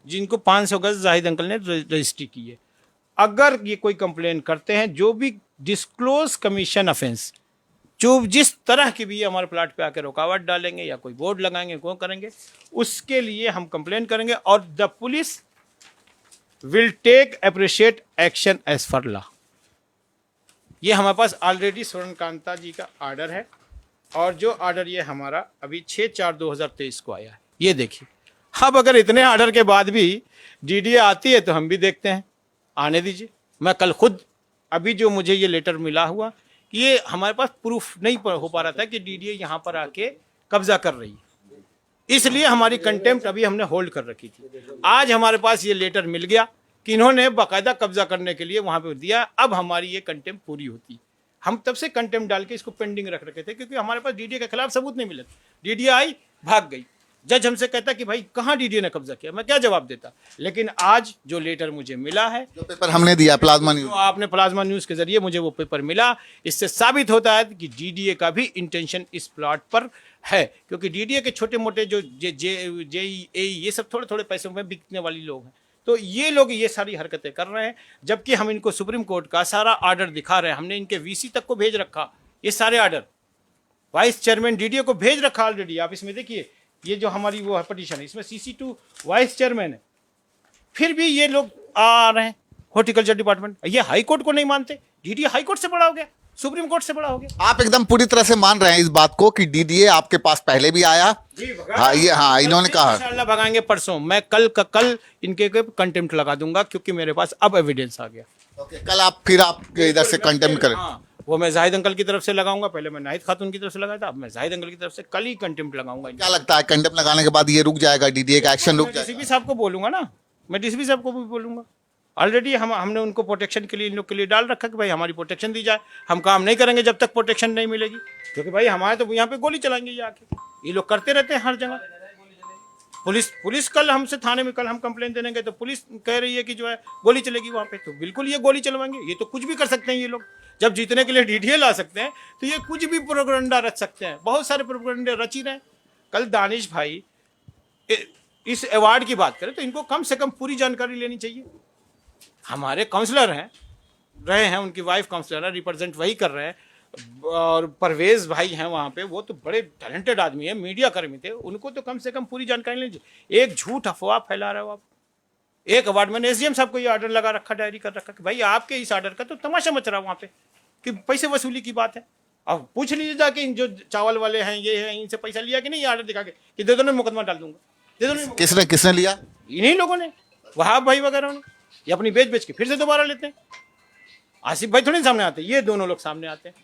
जिनको 500 गज Zahid uncle ने registry की है। अगर ये कोई कंप्लेन करते हैं, जो भी डिस्क्लोज कमीशन ऑफेंस, जो जिस तरह की भी हमारे प्लाट पे आके रुकावट डालेंगे या कोई बोर्ड लगाएंगे, को करेंगे, उसके लिए हम कंप्लेन करेंगे और the police will take appropriate action as for law. ये हमारे पास ऑलरेडी स्वर्णकांता जी का ऑर्डर है और जो ऑर्डर ये हमारा अभी 6/4/2023 को आया है, ये देखिए। अब अगर इतने ऑर्डर के बाद भी डीडीए आती है तो हम भी देखते हैं, आने दीजिए। मैं कल खुद अभी जो मुझे ये लेटर मिला हुआ कि ये हमारे पास प्रूफ नहीं हो पा रहा था कि डीडीए यहाँ पर आके कब्जा कर रही है, इसलिए हमारी कंटेम्प्ट अभी हमने होल्ड कर रखी थी। आज हमारे पास ये लेटर मिल गया कि इन्होंने बाकायदा कब्जा करने के लिए वहां पे दिया, अब हमारी ये कंटेम्प्ट पूरी होती। हम तब से कंटेम्प्ट डाल के इसको पेंडिंग रख रखे थे क्योंकि हमारे पास डीडीए के खिलाफ सबूत नहीं मिले। डीडीए आई, भाग गई। जज हमसे कहता कि भाई कहाँ डीडीए ने कब्जा किया, मैं क्या जवाब देता। लेकिन आज जो लेटर मुझे मिला है, जो पेपर हमने दिया प्लाज्मा न्यूज, जो आपने प्लाज्मा न्यूज के जरिए मुझे वो पेपर मिला, इससे साबित होता है कि डीडीए का भी इंटेंशन इस प्लॉट पर है। क्योंकि डीडीए के छोटे मोटे जो जेई ये सब थोड़े थोड़े पैसों में बिकने वाली लोग हैं, तो ये लोग ये सारी हरकतें कर रहे हैं। जबकि हम इनको सुप्रीम कोर्ट का सारा ऑर्डर दिखा रहे हैं, हमने इनके वीसी तक को भेज रखा, ये सारे ऑर्डर वाइस चेयरमैन डीडीए को भेज रखा ऑलरेडी। आप इसमें देखिए, ये जो हमारी वो है पिटीशन है, इसमें CC2 वाइस चेयरमैन है, फिर भी ये लोग आ रहे हैं हॉर्टिकल्चर डिपार्टमेंट। ये हाई कोर्ट को नहीं मानते, डीडीए हाई कोर्ट से बड़ा हो गया, सुप्रीम कोर्ट से बड़ा हो गया। आप एकदम पूरी तरह से मान रहे हैं इस बात को कि डीडीए आपके पास पहले भी आया? हाँ, इन्होंने कहा इंशाल्लाह भगाएंगे परसों। मैं कल इनके कंटेम्प्ट लगा दूंगा क्योंकि मेरे पास अब एविडेंस आ गया। कल आप इधर से कंटेम्प्ट करें? हाँ, वो मैं जाहिद अंकल की तरफ से लगाऊंगा। पहले मैं नाहिद खातून की तरफ से लगाया था, अब मैं जाहिद अंकल की तरफ से कल ही कंटेम्प्ट लगाऊंगा। क्या लगता है कंटेम्प्ट लगाने के बाद ये रुक जाएगा, डीडीए का एक्शन रुक जाएगा? डीसीपी साहब को बोलूंगा ना, मैं डीसीपी साहब को भी बोलूंगा। ऑलरेडी हमने उनको प्रोटेक्शन के लिए, इन लोग के लिए डाल रखा कि भाई हमारी प्रोटेक्शन दी जाए। हम काम नहीं करेंगे जब तक प्रोटेक्शन नहीं मिलेगी, क्योंकि भाई हमारे तो यहाँ पे गोली चलाएंगे ये आके। ये लोग करते रहते हैं हर जगह। पुलिस कल हमसे थाने में कल हम कंप्लेन देने गए तो पुलिस कह रही है कि जो है गोली चलेगी वहाँ पे, तो बिल्कुल ये गोली चलवाएंगे। ये तो कुछ भी कर सकते हैं ये लोग। जब जीतने के लिए डीडीए ला सकते हैं तो ये कुछ भी प्रोपेगेंडा रच सकते हैं। बहुत सारे प्रोपेगेंडे रच ही रहे हैं। कल दानिश भाई इस अवार्ड की बात करें तो इनको कम से कम पूरी जानकारी लेनी चाहिए। हमारे काउंसलर हैं, रहे हैं, उनकी वाइफ काउंसलर है, रिप्रेजेंट वही कर रहे हैं। और परवेज भाई हैं वहाँ पे, वो तो बड़े टैलेंटेड आदमी है, मीडिया कर्मी थे, उनको तो कम से कम पूरी जानकारी लेनी चाहिए। एक झूठ अफवाह फैला रहे हो आप। एक अवार्ड मैंने SDM साहब को ये ऑर्डर लगा रखा, डायरी कर रखा कि भाई आपके इस ऑर्डर का तो तमाशा मच रहा है वहाँ पे कि पैसे वसूली की बात है। अब पूछ लीजिए जाके इन जो चावल वाले हैं, ये हैं, इनसे पैसा लिया कि नहीं, ये ऑर्डर दिखा के कि दे दो ना, मुकदमा डाल दूंगा, दे दो ना। किसने लिया? इन्हीं लोगों ने, वहाब भाई वगैरह ने। ये अपनी बेच के फिर से दोबारा लेते हैं। आसिफ भाई थोड़ी सामने आते, ये दोनों लोग सामने आते हैं।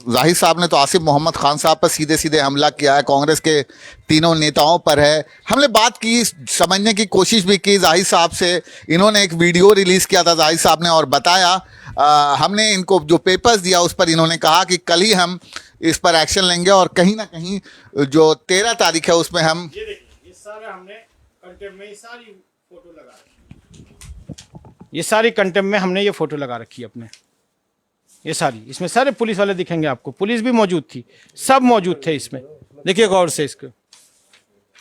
जाहिद साहब ने तो आसिफ मोहम्मद खान साहब पर सीधे सीधे हमला किया है, कांग्रेस के तीनों नेताओं पर है। हमने बात की, समझने की कोशिश भी की जाहिद साहब से। इन्होंने एक वीडियो रिलीज किया था जाहिद साहब ने और बताया, हमने इनको जो पेपर्स दिया उस पर इन्होंने कहा कि कल ही हम इस पर एक्शन लेंगे और कहीं ना कहीं जो 13 तारीख है उसमें हम ये देखिए, ये सारा हमने कंटेम्प्ट में सारी फोटो लगा रखी, ये सारी कंटेम्प्ट में हमने ये फोटो लगा रखी है अपने, ये सारी। इसमें सारे पुलिस वाले दिखेंगे आपको, पुलिस भी मौजूद थी, सब मौजूद थे इसमें, देखिए गौर से इसको।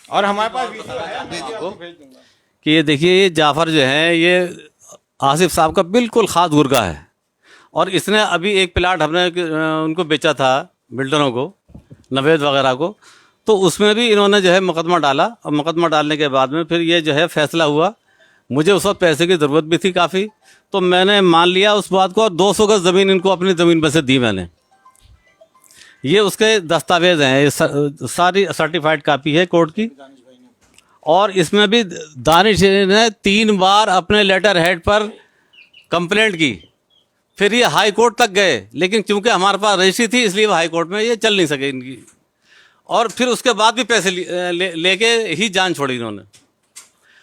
और हमारे पास वीडियो है, मैं आपको भेज दूंगा कि ये देखिए, ये जाफ़र जो है ये आसिफ साहब का बिल्कुल ख़ास गुर्गा है। और इसने अभी एक प्लाट हमने उनको बेचा था, बिल्डरों को, नवेद वगैरह को, तो उसमें भी इन्होंने जो है मुकदमा डाला। और मुकदमा डालने के बाद में फिर ये जो है फैसला हुआ। मुझे उस वक्त पैसे की ज़रूरत भी थी काफ़ी, तो मैंने मान लिया उस बात को और 200 गज ज़मीन इनको अपनी ज़मीन पर से दी मैंने। ये उसके दस्तावेज हैं, ये सारी सर्टिफाइड कापी है कोर्ट की। और इसमें भी दानिश ने 3 बार अपने लेटर हेड पर कंप्लेंट की। फिर ये हाई कोर्ट तक गए, लेकिन क्योंकि हमारे पास रजिस्ट्री थी इसलिए वो हाई कोर्ट में ये चल नहीं सके इनकी। और फिर उसके बाद भी पैसे लेके ही जान छोड़ी इन्होंने।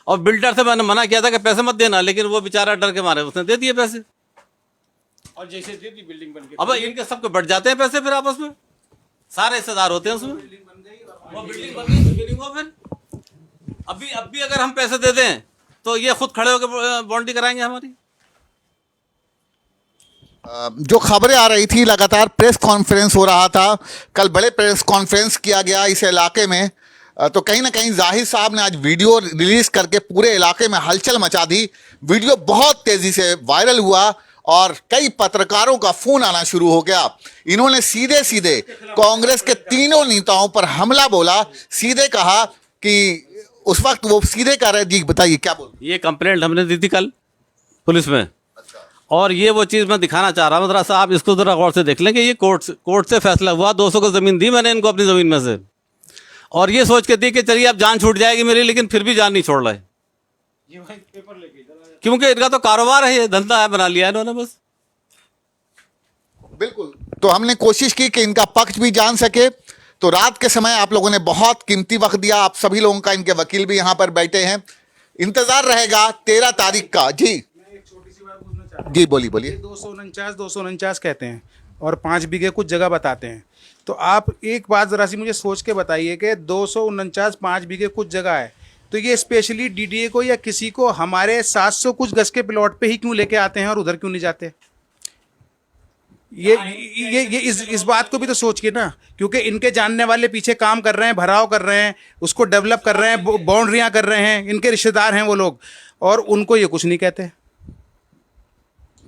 और बिल्डर से मैंने मना किया था कि पैसे मत देना, लेकिन वो बेचारा डर के मारे उसने दे दिए पैसे। और जैसे दे दी बिल्डिंग बन गई। अब इनके सबके बढ़ जाते हैं पैसे, फिर आपस में सारे हिस्सेदार होते हैं उसमें। वो बिल्डिंग बन गई, बिल्डिंग हुआ। फिर अभी अगर हम पैसे दे दें तो ये खुद खड़े होकर बाउंड्री कराएंगे हमारी। जो खबरें आ रही थी, लगातार प्रेस कॉन्फ्रेंस हो रहा था, कल बड़े प्रेस कॉन्फ्रेंस किया गया इस इलाके में, तो कहीं ना कहीं जाहिद साहब ने आज वीडियो रिलीज करके पूरे इलाके में हलचल मचा दी। वीडियो बहुत तेजी से वायरल हुआ और कई पत्रकारों का फोन आना शुरू हो गया। इन्होंने सीधे सीधे कांग्रेस के तीनों नेताओं पर हमला बोला, सीधे कहा कि उस वक्त वो सीधे कह रहे, जी बताइए क्या बोल। ये कंप्लेंट हमने दी थी कल पुलिस में, और ये वो चीज़ मैं दिखाना चाह रहा हूँ। ज़रा सा आप इसको ज़रा गौर से देख लें कि ये कोर्ट से फैसला हुआ, 200 को ज़मीन दी मैंने इनको अपनी ज़मीन में से, और ये सोच के दी कि चलिए अब जान छूट जाएगी मेरी, लेकिन फिर भी जान नहीं छोड़ रहे, क्योंकि इनका तो कारोबार है, ये धंधा है, बना लिया इन्होंने बस। बिल्कुल, तो हमने कोशिश की कि इनका पक्ष भी जान सके। तो रात के समय आप लोगों ने बहुत कीमती वक्त दिया, आप सभी लोगों का, इनके वकील भी यहाँ पर बैठे हैं। इंतजार रहेगा 13 तारीख का। जी जी बोलिए बोलिए। 249 कहते हैं और 5 बीघे कुछ जगह बताते हैं। तो आप एक बात ज़रा सी मुझे सोच के बताइए कि 249 5 बीघे कुछ जगह है, तो ये स्पेशली डीडीए को या किसी को हमारे 700 कुछ गज के प्लॉट पे ही क्यों लेके आते हैं और उधर क्यों नहीं जाते? ये इस बात को भी तो सोचिए ना, क्योंकि इनके जानने वाले पीछे काम कर रहे हैं, भराव कर रहे हैं, उसको डेवलप कर रहे हैं, बाउंड्रियां कर रहे हैं, इनके रिश्तेदार हैं वो लोग, और उनको ये कुछ नहीं कहते।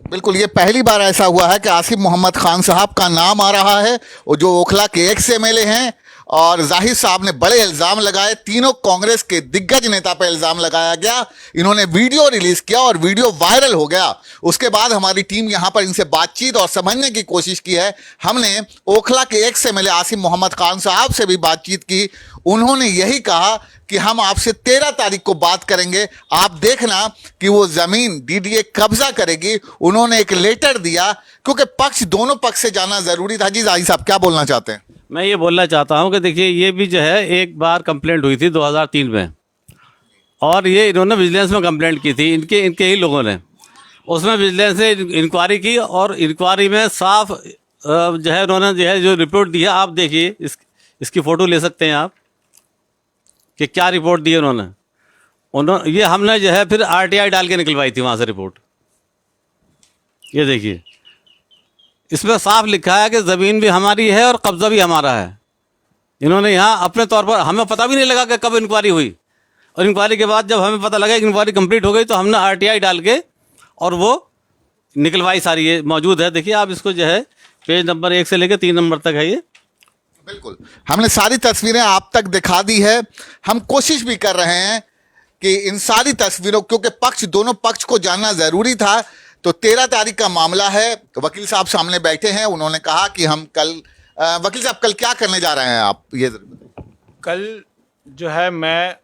बिल्कुल, ये पहली बार ऐसा हुआ है कि आसिफ मोहम्मद खान साहब का नाम आ रहा है, और जो ओखला के एक्स एमएलए हैं, और जाहिर साहब ने बड़े इल्ज़ाम लगाए, तीनों कांग्रेस के दिग्गज नेता पर इल्ज़ाम लगाया गया। इन्होंने वीडियो रिलीज किया और वीडियो वायरल हो गया। उसके बाद हमारी टीम यहां पर इनसे बातचीत और समझने की कोशिश की है। हमने ओखला के एक्स एमएलए आसिफ मोहम्मद खान साहब से भी बातचीत की। उन्होंने यही कहा कि हम आपसे 13 तारीख को बात करेंगे, आप देखना कि वो जमीन डीडीए कब्जा करेगी। उन्होंने एक लेटर दिया, क्योंकि पक्ष, दोनों पक्ष से जाना जरूरी था। जी जाहिर साहब क्या बोलना चाहते हैं? मैं ये बोलना चाहता हूँ कि देखिए, ये भी जो है एक बार कंप्लेंट हुई थी 2003 में, और ये इन्होंने विजिलेंस में कंप्लेंट की थी, इनके ही लोगों ने। उसमें विजिलेंस ने इंक्वायरी की, और इंक्वायरी में साफ जो है उन्होंने जो रिपोर्ट दी है, आप देखिए, इसकी फ़ोटो ले सकते हैं आप कि क्या रिपोर्ट दी है उन्होंने। ये हमने जो है फिर आरटीआई डाल के निकलवाई थी वहाँ से रिपोर्ट। ये देखिए, इसमें साफ लिखा है कि ज़मीन भी हमारी है और कब्ज़ा भी हमारा है। इन्होंने यहाँ अपने तौर पर, हमें पता भी नहीं लगा कि कब इंक्वायरी हुई, और इंक्वायरी के बाद जब हमें पता लगा कि इंक्वायरी कंप्लीट हो गई, तो हमने आरटीआई डाल के और वो निकलवाई सारी। ये मौजूद है, देखिए आप इसको, जो है पेज नंबर 1 से लेकर 3 नंबर तक है ये। बिल्कुल, हमने सारी तस्वीरें आप तक दिखा दी है। हम कोशिश भी कर रहे हैं कि इन सारी तस्वीरों, क्योंकि पक्ष, दोनों पक्ष को जानना जरूरी था। तो 13 तारीख का मामला है। वकील साहब सामने बैठे हैं, उन्होंने कहा कि हम कल, वकील साहब कल क्या करने जा रहे हैं आप, ये कल जो है मैं,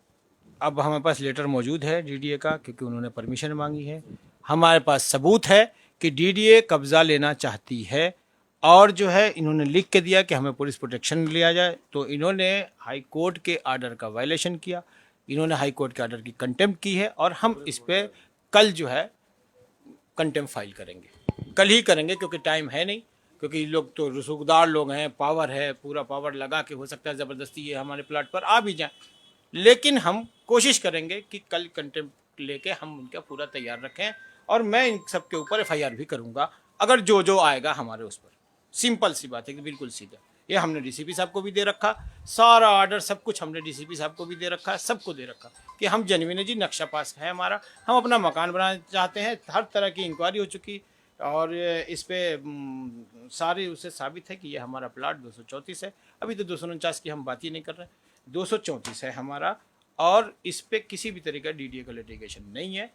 अब हमारे पास लेटर मौजूद है डीडीए का, क्योंकि उन्होंने परमिशन मांगी है। हमारे पास सबूत है कि डीडीए कब्ज़ा लेना चाहती है, और जो है इन्होंने लिख के दिया कि हमें पुलिस प्रोटेक्शन लिया जाए। तो इन्होंने हाई कोर्ट के आर्डर का वायलेशन किया, इन्होंने हाई कोर्ट के आर्डर की कंटेम्प्ट की है, और हम इस पर कल जो है कंटेम्प्ट फाइल करेंगे। कल ही करेंगे, क्योंकि टाइम है नहीं, क्योंकि लोग तो रसूखदार लोग हैं, पावर है, पूरा पावर लगा के हो सकता है ज़बरदस्ती ये हमारे प्लाट पर आ भी जाए। लेकिन हम कोशिश करेंगे कि कल कंटेम्प्ट लेके हम उनका पूरा तैयार रखें, और मैं इन सब के ऊपर FIR भी करूँगा, अगर जो आएगा हमारे उस पर। सिंपल सी बात है कि बिल्कुल सीधा। ये हमने डीसीपी साहब को भी दे रखा, सारा ऑर्डर सब कुछ हमने डीसीपी साहब को भी दे रखा, सबको दे रखा कि हम जेन्युइन जी, नक्शा पास है हमारा, हम अपना मकान बनाना चाहते हैं। हर तरह की इंक्वायरी हो चुकी, और इस पे सारी उससे साबित है कि ये हमारा प्लाट 234 है। अभी तो 249 की हम बात ही नहीं कर रहे, 234 है हमारा, और इस पे किसी भी तरह का डीडीए का लिटिगेशन नहीं है।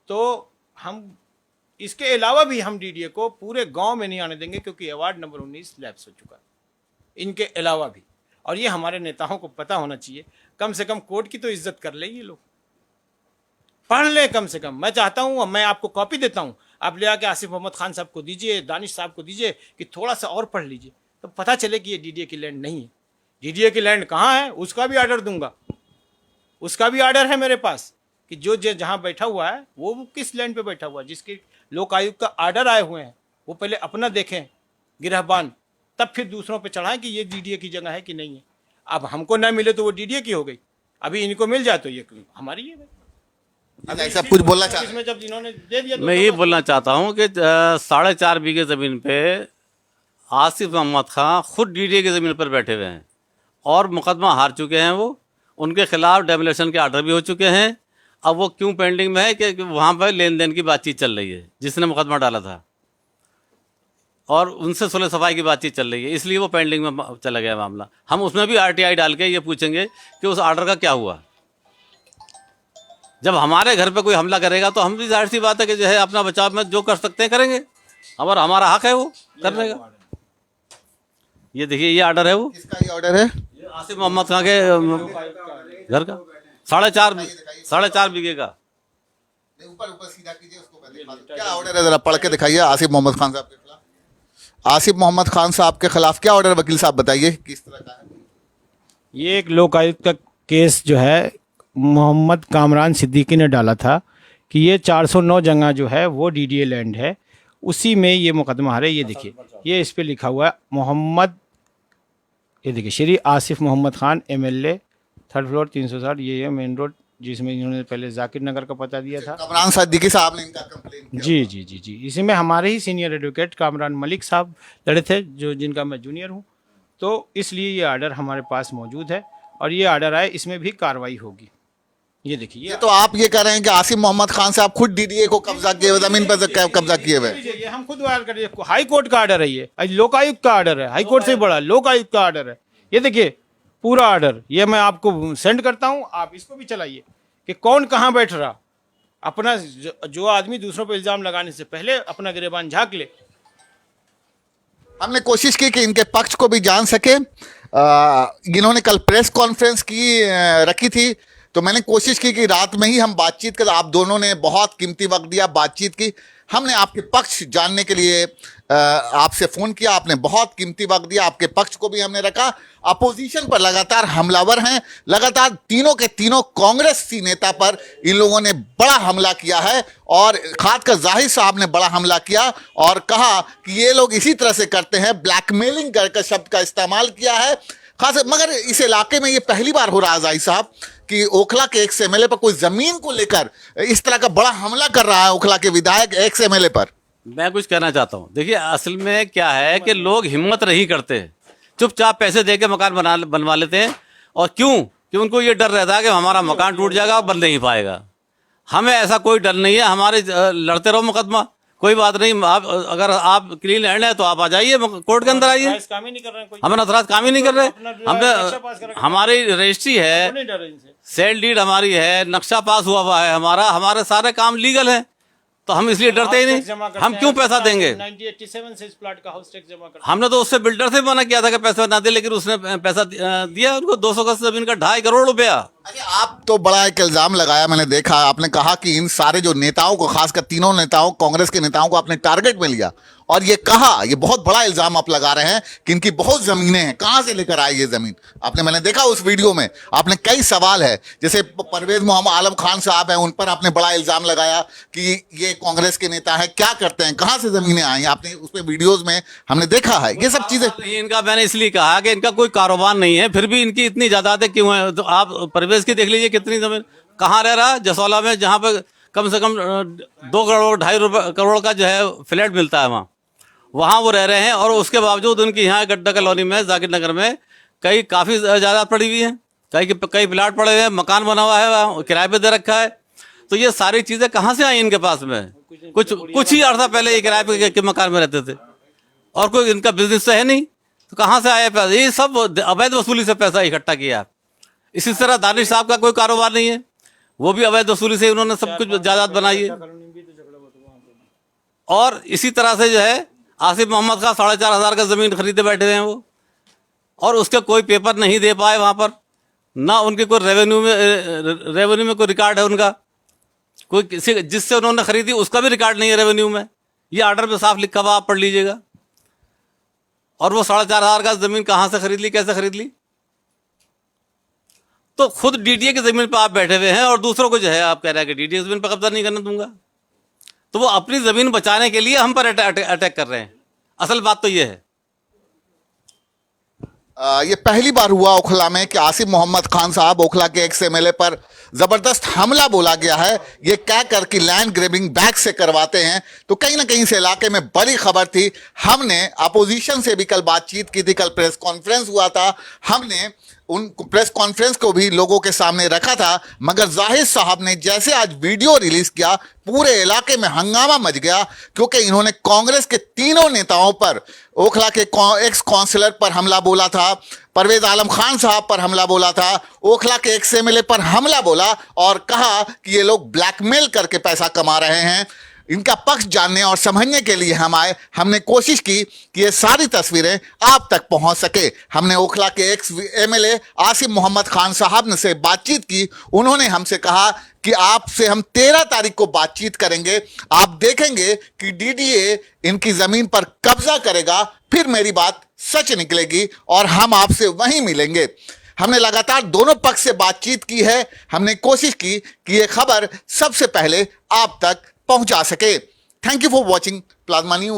तो हम इसके अलावा भी हम डीडीए को पूरे गांव में नहीं आने देंगे, क्योंकि अवार्ड नंबर 19 लैप्स हो चुका है इनके अलावा भी। और ये हमारे नेताओं को पता होना चाहिए, कम से कम कोर्ट की तो इज्जत कर ले, ये लोग पढ़ ले कम से कम। मैं चाहता हूँ, मैं आपको कॉपी देता हूँ, आप ले आके आसिफ मोहम्मद खान साहब को दीजिए, दानिश साहब को दीजिए कि थोड़ा सा और पढ़ लीजिए, तो पता चले कि ये डीडीए की लैंड नहीं है। डीडीए की लैंड कहाँ है, उसका भी ऑर्डर दूंगा, उसका भी ऑर्डर है मेरे पास कि जो जहाँ बैठा हुआ है वो किस लैंड पे बैठा हुआ है, जिसके लोक आयुक्त का ऑर्डर आए हुए हैं, वो पहले अपना देखें गिरहबान, तब फिर दूसरों पे चढ़ाएं कि ये डीडीए की जगह है कि नहीं है। अब हमको ना मिले तो वो डीडीए की हो गई, अभी इनको मिल जाए तो ये हमारी है। अब ऐसा कुछ बोलना चाहते इसमें जब इन्होंने दे दिया, मैं ये बोलना चाहता हूँ कि 4.5 बीघे ज़मीन पे आसिफ मोहम्मद खान खुद डीडीए की ज़मीन पर बैठे हुए हैं, और मुकदमा हार चुके हैं। वो, उनके खिलाफ डेमोलेशन के आर्डर भी हो चुके हैं। अब वो क्यों पेंडिंग में है कि वहाँ पर लेन देन की बातचीत चल रही है, जिसने मुकदमा डाला था। और उनसे सुलह सफाई की बातचीत चल रही है, इसलिए वो पेंडिंग में चला गया मामला। हम उसमें भी RTI डाल के ये पूछेंगे कि उस ऑर्डर का क्या हुआ। जब हमारे घर पे कोई हमला करेगा तो हम भी जाहिर सी बात है कि जो है अपना बचाव में जो कर सकते हैं करेंगे, और हमारा हक है वो करने का। ये देखिए ये ऑर्डर है, वो किसका ये ऑर्डर है? ये आसिफ मोहम्मद खान के घर का 4.5 बीघे का। ऊपर ऊपर सीधा कीजिए उसको, क्या ऑर्डर है जरा पढ़ के दिखाइए आसिफ मोहम्मद खान साहब के खिलाफ। आसिफ मोहम्मद खान साहब के खिलाफ क्या ऑर्डर, वकील साहब बताइए किस तरह का है? ये एक लोक आयुक्त का केस जो है मोहम्मद कामरान सिद्दीकी ने डाला था कि ये 409 जगह जो है वो DDA लैंड है, उसी में ये मुकदमा है। ये देखिए ये इस पे लिखा हुआ है मोहम्मद, ये देखिए Shri Asif Mohammad Khan MLA 3rd floor 360, ये है मेन रोड, जिसमें इन्होंने पहले जाकिर नगर का पता दिया था। कामरान सिद्दीकी साहब ने इनका कंप्लेन किया। जी, इसी में हमारे ही सीनियर एडवोकेट कामरान मलिक साहब लड़े थे, जो जिनका मैं जूनियर हूँ, तो इसलिए ये ऑर्डर हमारे पास मौजूद है और ये ऑर्डर आए, इसमें भी कार्रवाई होगी। ये देखिए ये तो आप ये कह रहे हैं कि आसिफ मोहम्मद खान साहब खुद DDA को कब्जा किए हुए, जमीन पर कब्जा किए हुए। ये हम खुद वायर करिए, हाई कोर्ट का ऑर्डर है, ये लोकायुक्त का ऑर्डर है, हाई कोर्ट से बड़ा लोकायुक्त का ऑर्डर है। ये देखिए पूरा ऑर्डर, ये मैं आपको सेंड करता हूँ, आप इसको भी चलाइए कि कौन कहाँ बैठ रहा। अपना जो आदमी दूसरों पर इल्जाम लगाने से पहले अपना गिरेबान झांक ले। हमने कोशिश की कि इनके पक्ष को भी जान सके। इन्होंने कल प्रेस कॉन्फ्रेंस की रखी थी, तो मैंने कोशिश की कि रात में ही हम बातचीत कर, आप दोनों ने बहुत कीमती वक्त दिया, बातचीत की। हमने आपके पक्ष जानने के लिए आपसे फ़ोन किया, आपने बहुत कीमती वक्त दिया, आपके पक्ष को भी हमने रखा। अपोजिशन पर लगातार हमलावर हैं, लगातार तीनों के तीनों कांग्रेसी नेता पर इन लोगों ने बड़ा हमला किया है, और खासकर जाहिर साहब ने बड़ा हमला किया और कहा कि ये लोग इसी तरह से करते हैं, ब्लैकमेलिंग करके शब्द का इस्तेमाल किया है खास। मगर इस इलाके में ये पहली बार हो रहा है जाहिर साहब कि ओखला के एक्स MLA पर कोई जमीन को लेकर इस तरह का बड़ा हमला कर रहा है, ओखला के विधायक एक्स MLA पर। मैं कुछ कहना चाहता हूँ, देखिए असल में क्या है कि लोग हिम्मत नहीं करते, चुपचाप पैसे दे के मकान बनवा लेते हैं। और क्यों? कि उनको ये डर रहता है कि हमारा मकान टूट जाएगा और बन नहीं पाएगा। हमें ऐसा कोई डर नहीं है, हमारे लड़ते रहो मुकदमा, कोई बात नहीं। आप अगर आप क्लीन हैंड है तो आप आ जाइए, कोर्ट के अंदर आइए। हम नथराज काम ही नहीं कर रहे, हमने हमारी रजिस्ट्री है, सेल डीड हमारी है, नक्शा पास हुआ है हमारा, हमारे सारे काम लीगल है, तो हम इसलिए डरते ही नहीं। हम क्यों पैसा देंगे? 1987 से इस प्लाट का हाउस टैक्स जमा करते हैं। हमने तो उससे बिल्डर से मना किया था कि पैसा ना दे, लेकिन उसने पैसा दिया उनको 200 गज जमीन का 2.5 करोड़ रुपया। अरे आप तो बड़ा एक इल्जाम लगाया, मैंने देखा, आपने कहा कि इन सारे जो नेताओं को, खासकर तीनों नेताओं, कांग्रेस के नेताओं को आपने टारगेट में लिया, और ये कहा, ये बहुत बड़ा इल्जाम आप लगा रहे हैं कि इनकी बहुत जमीनें हैं, कहां से लेकर आए ये जमीन। आपने, मैंने देखा उस वीडियो में, आपने कई सवाल है, जैसे परवेज मोहम्मद आलम खान साहब हैं, उन पर आपने बड़ा इल्जाम लगाया कि ये कांग्रेस के नेता हैं, क्या करते हैं, कहां से जमीनें आई, आपने उसमें वीडियोज में हमने देखा है ये सब चीजें। इनका मैंने इसलिए कहा कि इनका कोई कारोबार नहीं है, फिर भी इनकी इतनी जायदादें क्यों है? तो आप परवेज की देख लीजिए कितनी जमीन, कहाँ रह रहा है, जसौला में, जहाँ पे कम से कम 2 करोड़ 2.5 करोड़ का जो है फ्लैट मिलता है, वहाँ वो रह रहे हैं। और उसके बावजूद उनकी यहाँ गड्ढा कॉलोनी में, जाकिर नगर में काफ़ी जायदाद पड़ी हुई है, कई प्लाट पड़े हुए हैं, मकान बना हुआ है, किराए पे दे रखा है। तो ये सारी चीज़ें कहाँ से आई इनके पास में? कुछ ही अर्सा पहले ये किराए पे के मकान में रहते थे, और कोई इनका बिजनेस तो है नहीं, तो कहाँ से आया पैसा? ये सब अवैध वसूली से पैसा इकट्ठा किया। इसी तरह दानिश साहब का कोई कारोबार नहीं है, वो भी अवैध वसूली से उन्होंने सब कुछ जायदाद बनाई है। और इसी तरह से जो है आसिफ मोहम्मद का 4,500 का जमीन खरीदे बैठे हुए हैं वो, और उसके कोई पेपर नहीं दे पाए वहाँ पर, ना उनके कोई रेवेन्यू में कोई रिकॉर्ड है उनका, कोई किसी जिससे उन्होंने खरीदी उसका भी रिकॉर्ड नहीं है रेवेन्यू में। ये ऑर्डर पे साफ लिखा हुआ, आप पढ़ लीजिएगा। और वो 4,500 का जमीन कहाँ से खरीद ली, कैसे खरीद ली? तो खुद DDA की जमीन पर आप बैठे हुए हैं, और दूसरों को जो है आप कह रहे हैं कि DDA जमीन पर कब्जा नहीं करने दूंगा। तो वो अपनी जमीन बचाने के लिए हम पर अटैक कर रहे हैं। असल बात तो ये है। ये पहली बार हुआ ओखला में कि आसिफ मोहम्मद खान साहब, ओखला के एक्स MLA पर जबरदस्त हमला बोला गया है, ये कह कर कि लैंड ग्रैबिंग बैक से करवाते हैं। तो कहीं ना कहीं से इलाके में बड़ी खबर थी। हमने अपोजिशन से भी कल बातचीत की थी, कल प्रेस कॉन्फ्रेंस हुआ था, हमने उन प्रेस कॉन्फ्रेंस को भी लोगों के सामने रखा था, मगर जाहिद साहब ने जैसे आज वीडियो रिलीज किया, पूरे इलाके में हंगामा मच गया, क्योंकि इन्होंने कांग्रेस के तीनों नेताओं पर, ओखला के एक्स काउंसलर पर हमला बोला था, परवेज आलम खान साहब पर हमला बोला था, ओखला के एक्स एमएलए पर हमला बोला और कहा कि ये लोग ब्लैकमेल करके पैसा कमा रहे हैं। इनका पक्ष जानने और समझने के लिए हम आए। हमने कोशिश की कि ये सारी तस्वीरें आप तक पहुंच सके। हमने ओखला के एक्स एमएलए आसिम मोहम्मद खान साहब से बातचीत की। उन्होंने हमसे कहा कि आपसे हम 13 तारीख को बातचीत करेंगे, आप देखेंगे कि डीडीए इनकी जमीन पर कब्जा करेगा, फिर मेरी बात सच निकलेगी और हम आपसे वहीं मिलेंगे। हमने लगातार दोनों पक्ष से बातचीत की है। हमने कोशिश की कि ये खबर सबसे पहले आप तक पहुंचा सके। Thank you for watching plasma news.